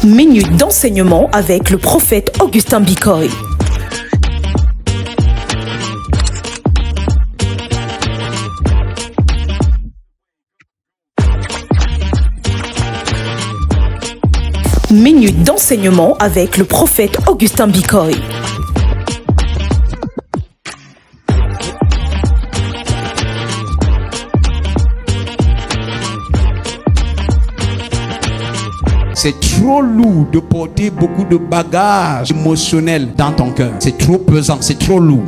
Minute d'enseignement avec le prophète Augustin Bikoy. Minute d'enseignement avec le prophète Augustin Bikoy. C'est trop lourd de porter beaucoup de bagages émotionnels dans ton cœur. C'est trop pesant, c'est trop lourd.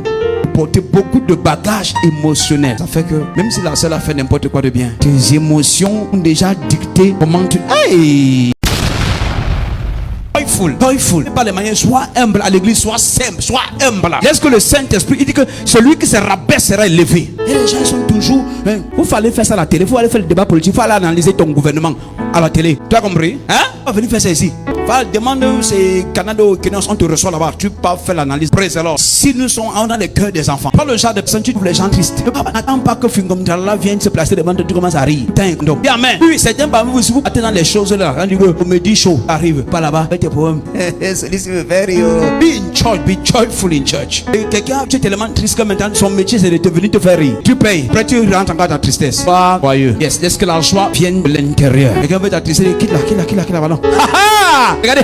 Porter beaucoup de bagages émotionnels. Ça fait que même si la seule a fait n'importe quoi de bien, tes émotions ont déjà dicté comment tu... Hey! Joyful. Pas les manières, sois humble à l'église, sois simple, sois humble. Laisse que le Saint-Esprit, il dit que celui qui se rabaisse sera élevé. Et les gens sont toujours, vous fallait faire ça à la télé, vous allez faire le débat politique, il faut aller analyser ton gouvernement à la télé. Tu as compris? On va venir faire ça ici. Demande ces Canada qui on te reçoit là-bas, tu peux faire l'analyse. Praise alors. Si nous sommes dans le cœur des enfants, pas le genre de personnes qui trouvent les gens tristes. N'attends pas que Fingomdala vienne se placer devant toi, tu commences à rire. Amen. Oui, certains parmi vous, si vous attendez les choses là, quand vous comédie show arrive, pas là-bas, faites tes problèmes. Celui-ci me fait rire. Be in church, be joyful in church. Quelqu'un qui est tellement triste que maintenant son métier c'est de venir te faire rire. Tu payes. Après tu rentres encore dans ta tristesse. Pas joyeux. Yes, laisse que la joie vienne de l'intérieur. Quelqu'un veut ta tristesse, quitte la, ballon. Regardez,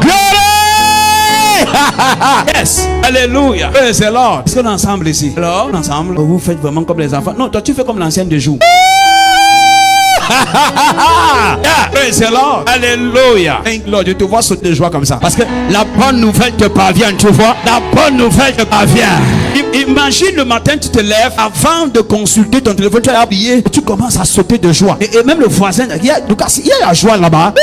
glory! Yes, alléluia. Praise the Lord. Est-ce qu'on est ensemble ici? Alors, ensemble, vous faites vraiment comme les enfants. Non, toi tu fais comme l'ancienne de jour. Yeah, praise the Lord. Alléluia. Thank Lord, je te vois sauter de joie comme ça. Parce que la bonne nouvelle te parvient, tu vois. La bonne nouvelle te parvient. Imagine le matin, tu te lèves, avant de consulter ton téléphone, tu as habillé, et tu commences à sauter de joie. Et même le voisin, il y a la joie là-bas.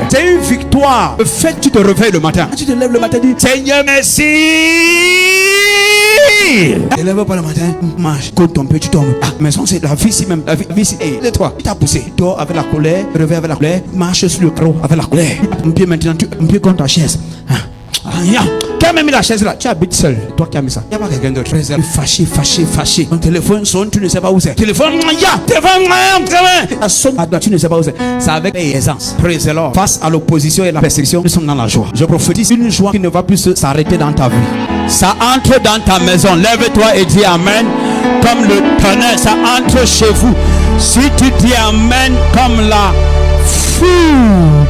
C'est une victoire. Le fait que tu te réveilles le matin, tu te lèves le matin, dis Seigneur merci. Ne lève pas le matin, marche, compte ton peu, tu tombes. Mais c'est la vie ici même, la vie ici. Et toi, tu t'as poussé, dors avec la colère, réveille avec la colère, marche sur le carreau avec la colère. Un pied maintenant, un pied contre ta chaise. Qui a même mis la chaise là? Tu habites seul. Toi qui as mis ça. Il n'y a pas quelqu'un d'autre. Fâché. Ton téléphone sonne, tu ne sais pas où c'est. Téléphone, ça sonne, tu ne sais pas où c'est. C'est avec aisance. Praise the Lord. Face à l'opposition et la persécution, nous sommes dans la joie. Je prophétise une joie qui ne va plus s'arrêter dans ta vie. Ça entre dans ta maison. Lève-toi et dis Amen. Comme le tonnerre, ça entre chez vous. Si tu dis Amen comme la foudre.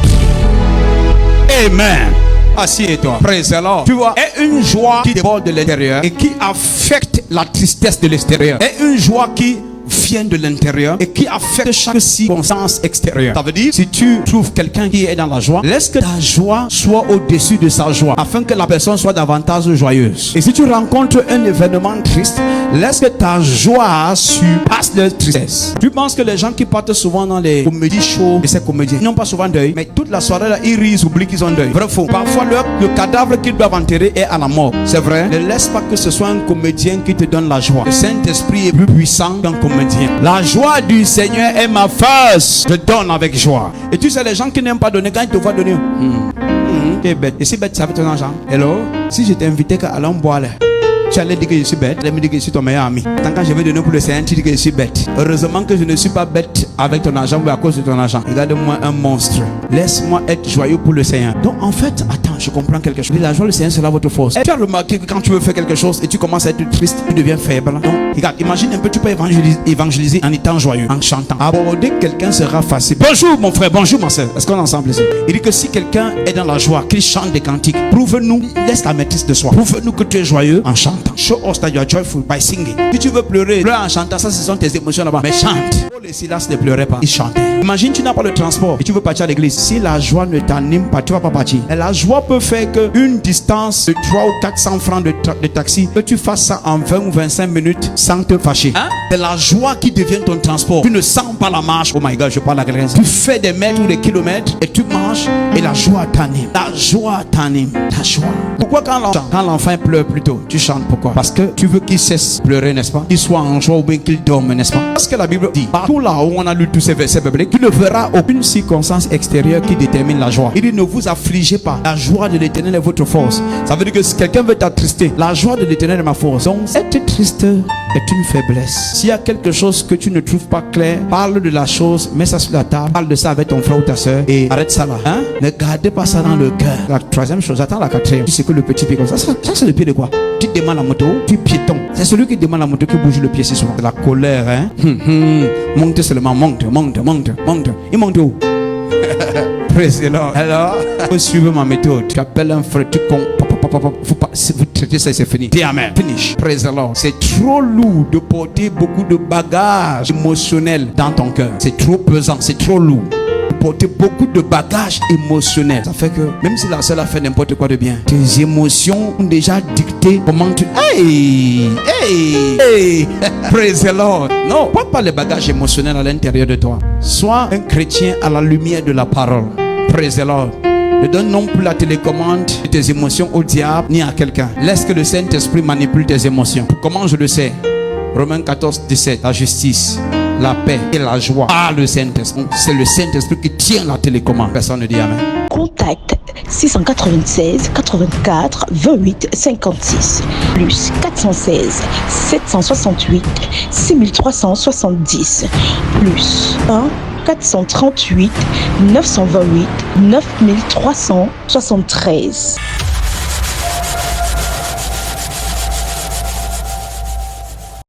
Amen. Assieds-toi. Praise the Lord. Tu vois, est une joie qui déborde de l'intérieur et qui affecte la tristesse de l'extérieur. Est une joie qui vient de l'intérieur et qui affecte chaque circonstance extérieure. Ça veut dire, si tu trouves quelqu'un qui est dans la joie, laisse que ta joie soit au-dessus de sa joie, afin que la personne soit davantage joyeuse. Et si tu rencontres un événement triste, laisse que ta joie surpasse leur tristesse. Tu penses que les gens qui partent souvent dans les comédies shows et ces comédiens n'ont pas souvent deuil, mais toute la soirée là, ils rient, ils oublient qu'ils ont deuil. Vrai faux. Parfois le cadavre qu'ils doivent enterrer est à la mort. C'est vrai. Ne laisse pas que ce soit un comédien qui te donne la joie. Le Saint-Esprit est plus puissant qu'un comédien. La joie du Seigneur est ma force. Je donne avec joie. Et tu sais, les gens qui n'aiment pas donner, quand ils te voient donner, tu es bête. Et si bête, ça fait ton argent. Hello? Si je t'ai invité à aller boire là, tu allais dire que je suis bête, tu allais me dire que je suis ton meilleur ami. Tant que je vais donner pour le Seigneur, tu dis que je suis bête. Heureusement que je ne suis pas bête avec ton argent ou à cause de ton argent. Regarde-moi un monstre. Laisse-moi être joyeux pour le Seigneur. Donc en fait, attends, je comprends quelque chose. La joie du Seigneur sera votre force. Et tu as remarqué que quand tu veux faire quelque chose et tu commences à être triste, tu deviens faible. Donc regarde, imagine un peu, tu peux évangéliser en étant joyeux, en chantant. Aborder quelqu'un sera facile. Bonjour mon frère, bonjour ma soeur. Est-ce qu'on est ensemble ici? Il dit que si quelqu'un est dans la joie, qu'il chante des cantiques, prouve-nous, laisse la maîtrise de soi. Prouve-nous que tu es joyeux en chantant. Show us that you are joyful by singing. Si tu veux pleurer, pleure en chantant, ça ce sont tes émotions là-bas. Mais chante. Les Silas ne pleuraient pas, ils chantaient. Imagine tu n'as pas le transport et tu veux partir à l'église. Si la joie ne t'anime pas, tu vas pas partir. Et la joie peut faire qu'une distance de 300 ou 400 francs de taxi, que tu fasses ça en 20 ou 25 minutes sans te fâcher. C'est la joie qui devient ton transport. Tu ne sens pas la marche. Oh my God, je parle à quelqu'un. Tu fais des mètres ou des kilomètres et tu marches et la joie t'anime. La joie t'anime. La joie. Pourquoi quand l'enfant pleure plutôt, tu chantes pourquoi? Parce que tu veux qu'il cesse de pleurer, n'est-ce pas? Qu'il soit en joie ou bien qu'il dorme, n'est-ce pas? Parce que la Bible dit, partout là où on a lu tous ces versets bibliques, tu ne verras aucune circonstance extérieure l'intérieur qui détermine la joie. Il dit ne vous affligez pas. La joie de l'Éternel est votre force. Ça veut dire que si quelqu'un veut t'attrister, la joie de l'Éternel est ma force. Donc être triste est une faiblesse. S'il y a quelque chose que tu ne trouves pas clair, parle de la chose, mets ça sur la table, parle de ça avec ton frère ou ta soeur et arrête ça là. Hein? Ne gardez pas ça dans le cœur. La troisième chose, attends la quatrième. Tu sais que le petit pied comme ça, c'est le pied de quoi? Tu demandes la moto, tu piéton. C'est celui qui demande la moto qui bouge le pied, c'est souvent. C'est la colère, hein? Monte seulement, monte. Il monte où? Praise the Lord. Alors, faut suivre ma méthode. Tu appelles un frère, tu comptes. Faut pas, vous traitez ça et c'est fini. Dis amen. Finish. Praise the Lord. C'est trop lourd de porter beaucoup de bagages émotionnels dans ton cœur. C'est trop pesant, c'est trop lourd. Porter beaucoup de bagages émotionnels. Ça fait que même si la seule a fait n'importe quoi de bien, tes émotions ont déjà dicté comment tu... Hey! Praise the Lord. Non, porte pas les bagages émotionnels à l'intérieur de toi. Sois un chrétien à la lumière de la parole. Praise the Lord. Ne donne non plus la télécommande de tes émotions au diable ni à quelqu'un. Laisse que le Saint-Esprit manipule tes émotions. Comment je le sais? Romains 14, 17. La justice, la paix et la joie par le Saint-Esprit. C'est le Saint-Esprit qui tient la télécommande. Personne ne dit amen. Contact 696 84 28 56 plus 416 768 6370 plus 1 438 928 9373.